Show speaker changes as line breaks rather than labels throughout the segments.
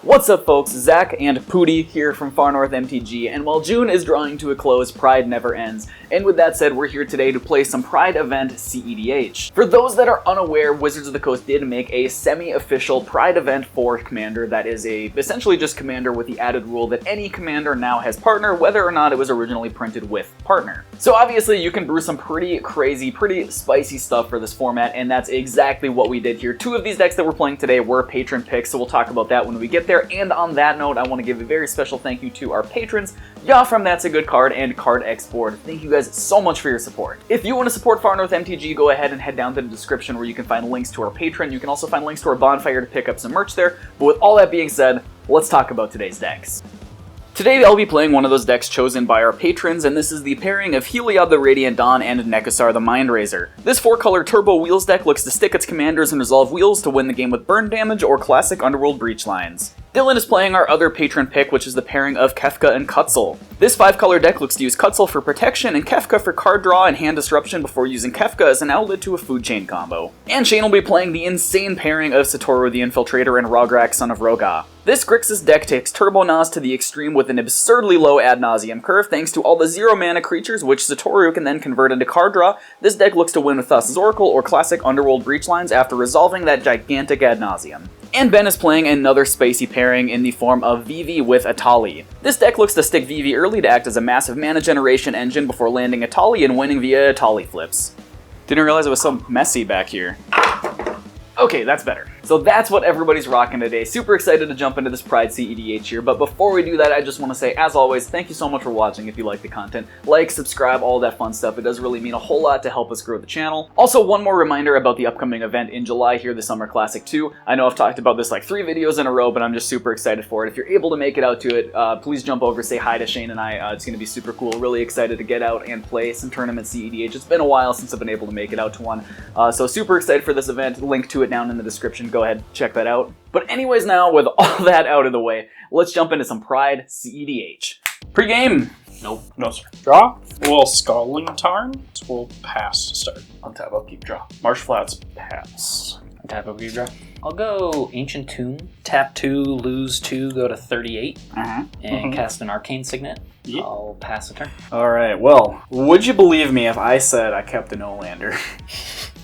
What's up folks, Zach and Pooty here from far North MTG, and while June is drawing to a close, Pride never ends. And with that said, we're here today to play some Pride event cEDH. For those that are unaware, Wizards of the Coast did make a semi-official Pride event for Commander that is essentially just Commander with the added rule that any Commander now has Partner, whether or not it was originally printed with Partner. So obviously you can brew some pretty crazy, pretty spicy stuff for this format, and that's exactly what we did here. Two of these decks that we're playing today were patron picks, so we'll talk about that when we get there. And on that note, I want to give a very special thank you to our patrons, Ya from That's a Good Card and Card Export. Thank you guys so much for your support. If you want to support Far North MTG, go ahead and head down to the description where you can find links to our Patreon. You can also find links to our bonfire to pick up some merch there. But with all that being said, let's talk about today's decks. Today I'll be playing one of those decks chosen by our patrons, and this is the pairing of Heliod the Radiant Dawn and Nekusar the Mindrazor. This 4-color Turbo Wheels deck looks to stick its commanders and resolve wheels to win the game with burn damage or classic Underworld Breach lines. Dylan is playing our other patron pick, which is the pairing of Kefka and Kutzil. This 5-color deck looks to use Kutzil for protection and Kefka for card draw and hand disruption before using Kefka as an outlet to a food chain combo. And Shane will be playing the insane pairing of Satoru the Infiltrator and Rograkh, son of Rograkh. This Grixis deck takes Turbo Nas to the extreme with an absurdly low ad nauseum curve thanks to all the 0-mana creatures which Satoru can then convert into card draw. This deck looks to win with Thassa's Oracle or classic Underworld Breach lines after resolving that gigantic ad nauseum. And Ben is playing another spicy pairing in the form of Vivi with Etali. This deck looks to stick Vivi early to act as a massive mana generation engine before landing Etali and winning via Etali flips. Didn't realize it was so messy back here. Okay, that's better. So that's what everybody's rocking today. Super excited to jump into this Pride cEDH here, but before we do that, I just want to say, as always, thank you so much for watching. If you like the content, like, subscribe, all that fun stuff. It does really mean a whole lot to help us grow the channel. Also, one more reminder about the upcoming event in July here, the Summer Classic 2. I know I've talked about this like 3 videos in a row, but I'm just super excited for it. If you're able to make it out to it, please jump over, say hi to Shane and I. It's going to be super cool. Really excited to get out and play some tournament cEDH. It's been a while since I've been able to make it out to one. So super excited for this event. Link to it down in the description. Go ahead, check that out. But anyways, now with all that out of the way, let's jump into some Pride cEDH. Pre-game!
Nope. No, sir. Draw. We'll Scalding Tarn. We'll pass to start.
Untap, upkeep, draw. Marsh Flats, pass.
Untap, upkeep, draw. I'll go Ancient Tomb. Tap 2, lose 2, go to 38. And cast an Arcane Signet.
Yep.
I'll pass a turn.
Alright, well, would you believe me if I said I kept an O-lander?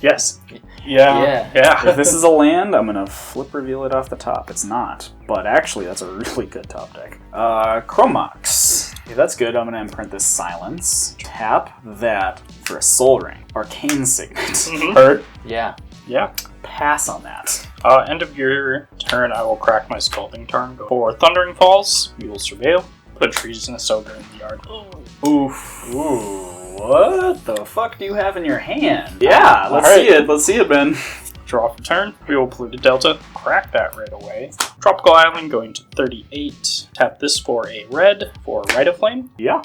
Yes. Yeah.
If this is a land, I'm gonna flip reveal it off the top. It's not. But actually, that's a really good top deck. Chromox. Okay, that's good. I'm gonna imprint this Silence. Tap that for a Soul Ring. Arcane Signet. Hurt.
Yeah.
Yeah.
Pass on that.
End of your turn, I will crack my Scalding Tarn. Go for Thundering Falls. We will Surveil. Put a Treasonous Ogre in the yard.
Oof. Ooh. What the fuck do you have in your hand? Yeah, let's see it. Let's see it, Ben.
Draw for turn. We will Polluted Delta. Crack that right away. Tropical Island going to 38. Tap this for a red for Rite of Flame.
Yeah.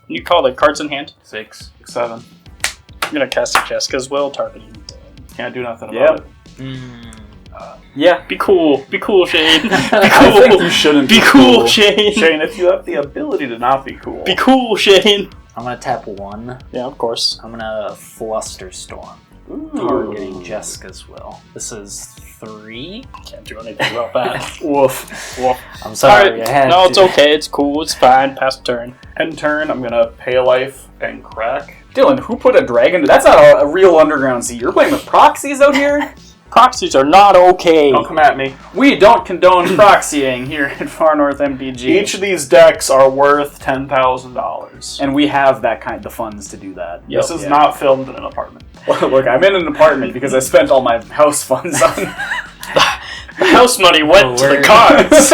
You call the cards in hand.
6, 7.
I'm going to cast a Jessica's Will, targeting.
Can't do nothing about it.
Yeah.
Be cool. Be cool, Shane. Be cool.
I think you shouldn't
be cool, Shane.
Shane, if you have the ability to not be cool.
Be cool, Shane.
I'm gonna tap 1.
Yeah, of course.
I'm gonna Flusterstorm.
Ooh.
Targeting Jessica's Will. This is 3.
Can't do anything about that.
Woof.
Woof.
I'm sorry.
Right.
I had
No,
to.
it's okay. It's cool. It's fine. Pass the turn.
End turn, I'm gonna pay a life and crack.
Dylan, who put a dragon? That's not a real Underground Sea. You're playing with proxies out here?
Proxies are not okay.
Don't come at me.
We don't condone proxying here at Far North MTG.
Each of these decks are worth $10,000.
And we have the funds to do that.
This is not filmed in an apartment.
Look, I'm in an apartment because I spent all my house funds on...
The house money went to the cards.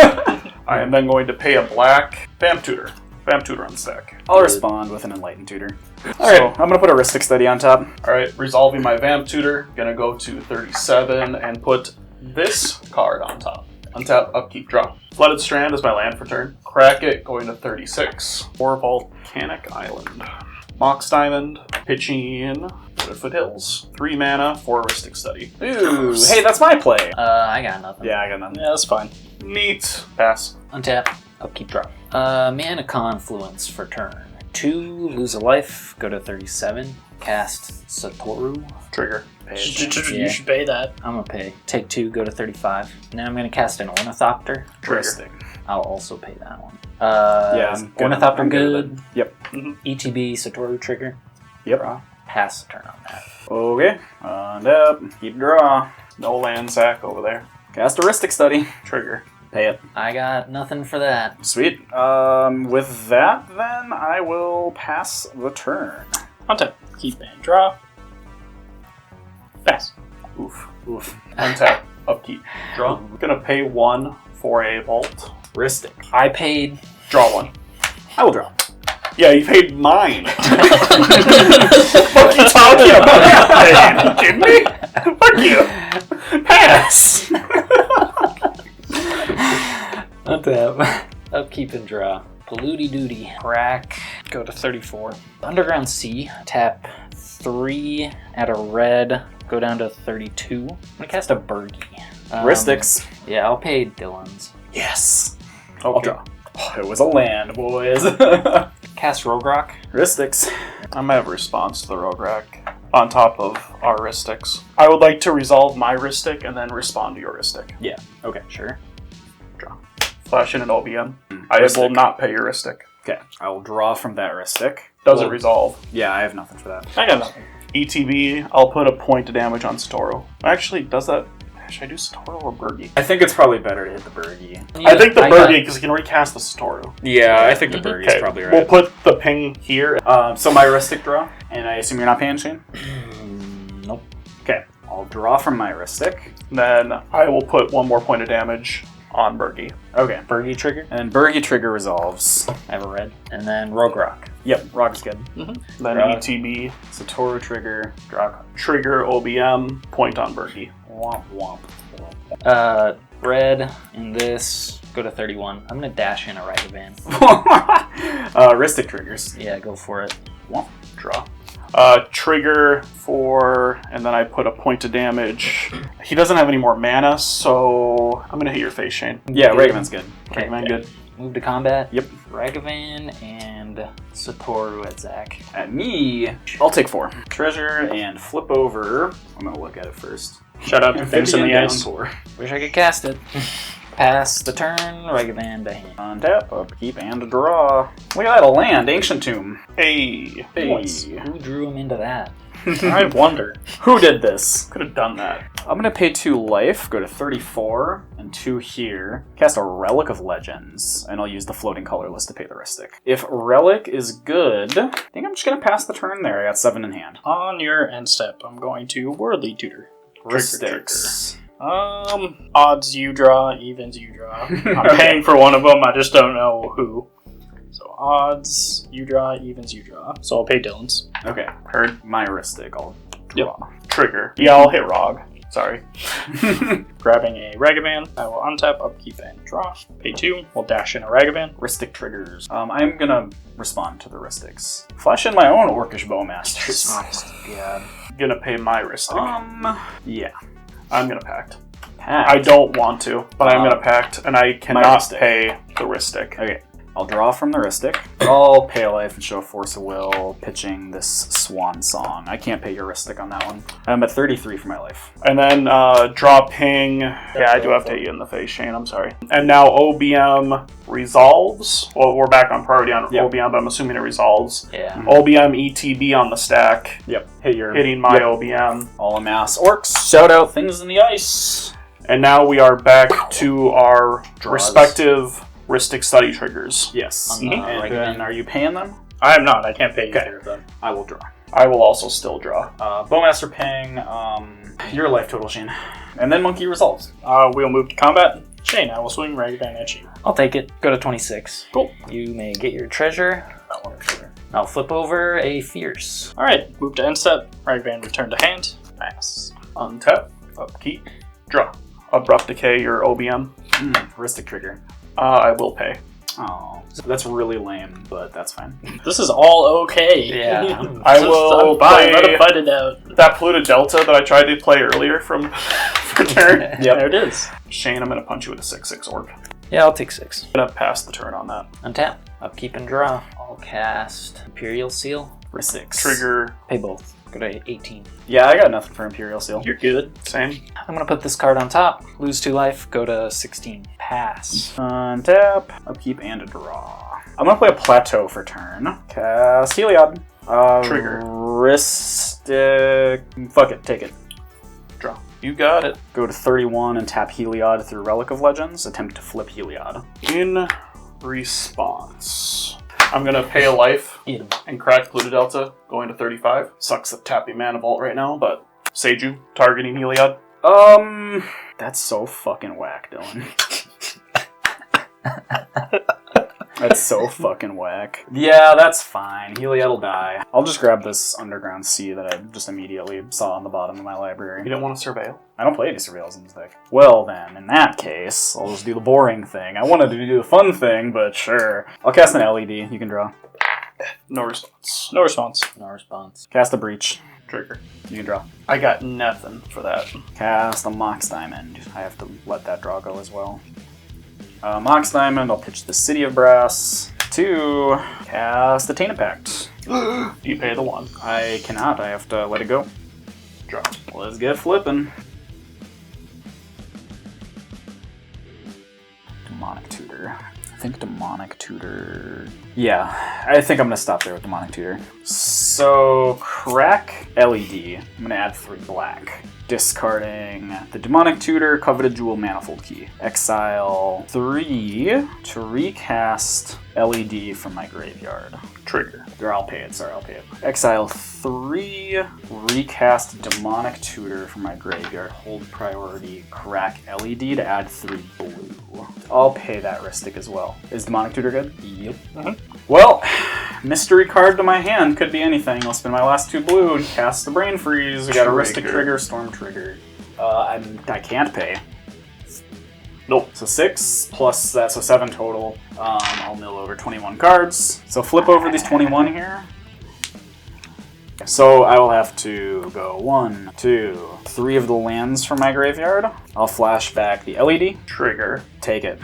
I am then going to pay a black Vamp Tutor. Vamp Tutor on stack.
I'll respond with an Enlightened Tutor. Alright, I'm gonna put a Ristic Study on top.
Alright, resolving my Vamp Tutor. Gonna go to 37 and put this card on top. Untap, upkeep, draw. Flooded Strand is my land for turn. Crack it, going to 36. Or Volcanic Island. Mox Diamond, pitching in Foothills. 3 mana for a Ristic Study.
Ooh, hey, that's my play.
I got nothing.
Yeah, I got nothing.
Yeah, that's fine.
Neat. Pass.
Untap, upkeep, draw. Mana Confluence for turn. 2, lose a life, go to 37. Cast Satoru.
Trigger.
You should pay that.
I'm gonna pay. Take 2, go to 35. Now I'm gonna cast an Ornithopter.
Trigger.
I'll also pay that one.
Ornithopter
I'm good.
Yep.
ETB Satoru trigger.
Yep.
Draw. Pass the turn on that.
Okay. On up. Keep draw.
No land sack over there.
Cast Heuristic Study.
Trigger.
Pay it.
I got nothing for that.
Sweet. With that, then I will pass the turn.
Untap. Keep and draw. Pass.
Oof. Untap. Upkeep. Draw. Gonna pay 1 for a vault.
Heuristic.
I paid.
Draw 1.
I will draw.
Yeah, you paid mine. What are you talking about? Are you kidding me? Fuck you. Pass.
Untap. Upkeep and draw. Polluty Duty. Crack. Go to 34. Underground Sea. Tap 3 at a red. Go down to 32. I'm gonna cast a Bergie.
Heuristics.
Yeah, I'll pay Dylan's.
Yes.
Okay.
I'll draw. Oh, it was a land, boys.
Cast Rograkh.
Heuristics.
I'm gonna have a response to the Rograkh on top of our Heuristicks. I would like to resolve my Heuristic and then respond to your Heuristic.
Yeah. Okay.
Sure.
Draw. Flash in an OBM. I
Heuristic.
will not pay your Heuristic.
Okay. I will draw from that Heuristic.
Does it resolve?
Yeah, I have nothing for that.
I got nothing.
ETB, I'll put a point of damage on Satoru. Actually, does that... Should I do Satoru or Bergie?
I think it's probably better to hit the Bergie.
I think the Bergie, because you can recast the Satoru.
Yeah, I think the Bergie's
Okay,
probably right.
we'll put the ping here.
So my Heuristic draw, and I assume you're not paying, Shane?
Nope.
Okay. I'll draw from my Heuristic.
Then I will put 1 more point of damage on Bergie.
Okay.
Bergie trigger.
And then Bergie trigger resolves.
I have a red. And then Rograkh.
Yep, Rock's good.
Then
Draw.
ETB,
Satoru trigger, draw card.
trigger OBM, point on Bergie.
Womp womp.
Red in this. Go to 31. I'm gonna dash in a Ragavan.
Heuristic triggers.
Yeah, go for it.
Womp.
Draw. Trigger for, and then I put a point of damage. He doesn't have any more mana, so I'm gonna hit your face, Shane.
Yeah, Ragavan's good.
Okay.
Man, good.
Move to combat.
Yep.
Ragavan and Satoru at Zach.
At me, I'll take 4. Treasure and flip over. I'm gonna look at it first.
Shut up. Things in the
Down
ice.
4.
Wish I could cast it. Pass the turn. Ragavan to hand.
Untap, upkeep, and draw. Look at that, a land, Ancient Tomb.
Hey.
Hey.
Who drew him into that?
I wonder.
Who did this?
Could have done that.
I'm gonna pay 2 life, go to 34, and 2 here. Cast a Relic of Legends, and I'll use the floating colorless to pay the Heuristic. If Relic is good, I think I'm just gonna pass the turn there. I got 7 in hand.
On your end step, I'm going to Worldly Tutor.
Heuristics.
Odds you draw, evens you draw. I'm paying for one of them, I just don't know who. So odds you draw, evens you draw. So I'll pay Dylan's.
Okay, heard my Heuristic. I'll draw.
Trigger. Yeah, I'll hit Rog. Sorry.
Grabbing a Ragavan, I will untap, upkeep, and draw. Pay 2. We'll dash in a Ragavan.
Heuristic triggers. I'm gonna respond to the Heuristics. Flash in my own Orcish Bowmasters.
Honest to God.
Gonna pay my Heuristic.
Yeah.
I'm gonna pact.
Pact.
I don't want to, but I'm gonna pact, and I cannot
Heuristic.
pay the Heuristic.
Okay. I'll draw from the Heuristic. I'll pay a life and show Force of Will, pitching this Swan Song. I can't pay your Heuristic on that one. I'm at 33 for my life.
And then draw ping. Yeah, I do have to hit you in the face, Shane. I'm sorry. And now OBM resolves. Well, we're back on priority on
Yep.
OBM, but I'm assuming it resolves.
Yeah.
OBM ETB on the stack.
Yep. Hit your
Hitting my
Yep.
OBM.
All amass orcs. Shout out things in the ice.
And now we are back to our
Draws.
respective Heuristic study triggers.
Yes.
On the
And
Ragavan.
then are you paying them?
I am not, I can't pay
Okay.
either of them.
I will draw.
I will also still draw.
Bowmaster ping, your life total, Shane. And then Monkey resolves.
We'll move to combat. Shane, I will swing Ragavan at you.
I'll take it. Go to 26.
Cool.
You may get your treasure.
That one trigger.
I'll flip over a Fierce.
Alright, move to end step. Ragavan return to hand. Pass.
Untap, upkeep, draw. Abrupt decay your OBM.
Heuristic trigger.
I will pay.
Oh, that's really lame, but that's fine.
This is all okay.
Yeah.
I will
I'm fine. Let
play
him fight it out.
that polluted delta that I tried to play earlier from for turn.
Yep.
There it is.
Shane, I'm gonna punch you with a 6/6 orc.
Yeah, I'll take 6.
I'm gonna pass the turn on that.
Untap. Upkeep and draw. I'll cast Imperial Seal.
For 6.
Trigger.
Pay both. Go to 18.
Yeah, I got nothing for Imperial Seal.
You're good.
Same.
I'm gonna put this card on top. Lose 2 life. Go to 16. Pass.
Untap, upkeep, and a draw. I'm gonna play a Plateau for turn. Cast Heliod.
Trigger.
Ristic. Fuck it, take it.
Draw. You got it.
Go to 31 and tap Heliod through Relic of Legends. Attempt to flip Heliod.
In response, I'm gonna pay a life
Eat 'em.
and crack Polluted Delta, going to 35. Sucks that tapping Mana Vault right now, but Seiju, targeting Heliod.
That's so fucking whack, Dylan. That's so fucking whack. Yeah, that's fine. Heliod will die. I'll just grab this Underground Sea that I just immediately saw on the bottom of my library.
You don't want to surveil?
I don't play any Surveils in this deck. Well then, in that case, I'll just do the boring thing. I wanted to do the fun thing, but sure. I'll cast an LED. You can draw.
No response.
No response.
No response.
Cast a Breach.
Trigger.
You can draw.
I got nothing for that.
Cast a Mox Diamond. I have to let that draw go as well. Mox Diamond, I'll pitch the City of Brass. 2, cast the Tainted Pact.
You pay the 1.
I cannot, I have to let it go.
Draw.
Let's get flipping. Demonic Tutor. I think Demonic Tutor... Yeah, I think I'm gonna stop there with Demonic Tutor. So, crack LED. I'm gonna add 3 black. Discarding the Demonic Tutor, Coveted Jewel, Manifold Key. Exile 3 to recast LED from my graveyard.
Trigger.
Or I'll pay it, sorry, I'll pay it. Exile 3, recast Demonic Tutor from my graveyard, hold priority, crack LED to add 3 blue. I'll pay that Ristic as well. Is Demonic Tutor good?
Yep.
Well, mystery card to my hand could be anything. I'll spend my last 2 blue and cast the Brain Freeze. We got a Ristic Trigger, Storm Trigger. I can't pay.
Nope.
So 6 plus that, so 7 total. I'll mill over 21 cards. So flip over these 21 here. So I will have to go 1, 2, 3 of the lands from my graveyard. I'll flash back the LED.
Trigger.
Take it.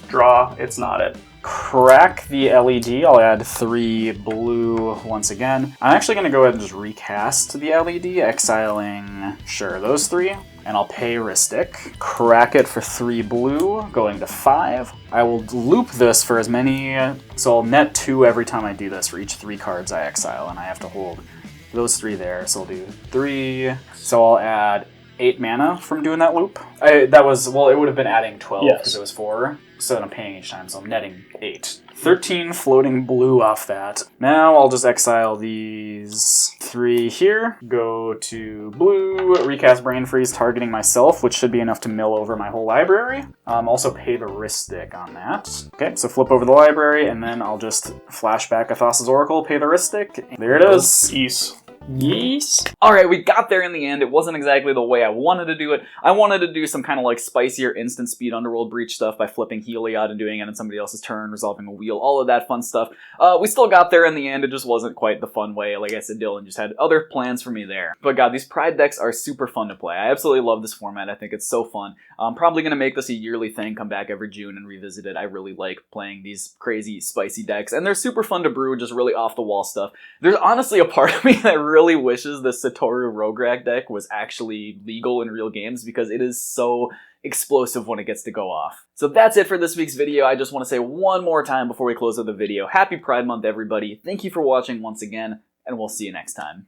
Draw. It's not it.
Crack the LED. I'll add 3 blue once again. I'm actually going to go ahead and just recast the LED, exiling, sure, those 3. And I'll pay Ristic. Crack it for 3 blue, going to 5. I will loop this for as many, so I'll net 2 every time I do this for each 3 cards I exile, and I have to hold those 3 there, so I'll do 3. So I'll add 8 mana from doing that loop. It would have been adding 12 because it was 4, so then I'm paying each time, so I'm netting 8. 13 floating blue off that. Now I'll just exile these 3 here, go to blue, recast Brain Freeze targeting myself, which should be enough to mill over my whole library. Also pay the Ristic on that. Okay, so flip over the library, and then I'll just flash back Athas's Oracle, pay the Ristic. There it is.
Ease.
Yes.
Alright, we got there in the end. It wasn't exactly the way I wanted to do it. I wanted to do some kind of like spicier instant speed Underworld Breach stuff by flipping Heliod and doing it on somebody else's turn, resolving a wheel, all of that fun stuff. We still got there in the end. It just wasn't quite the fun way. Like I said, Dylan just had other plans for me there. But god, these Pride decks are super fun to play. I absolutely love this format. I think it's so fun. I'm probably going to make this a yearly thing, come back every June and revisit it. I really like playing these crazy, spicy decks, and they're super fun to brew, just really off-the-wall stuff. There's honestly a part of me that really wishes the Satoru Rograkh deck was actually legal in real games, because it is so explosive when it gets to go off. So that's it for this week's video. I just want to say one more time before we close out the video, happy Pride Month, everybody. Thank you for watching once again, and we'll see you next time.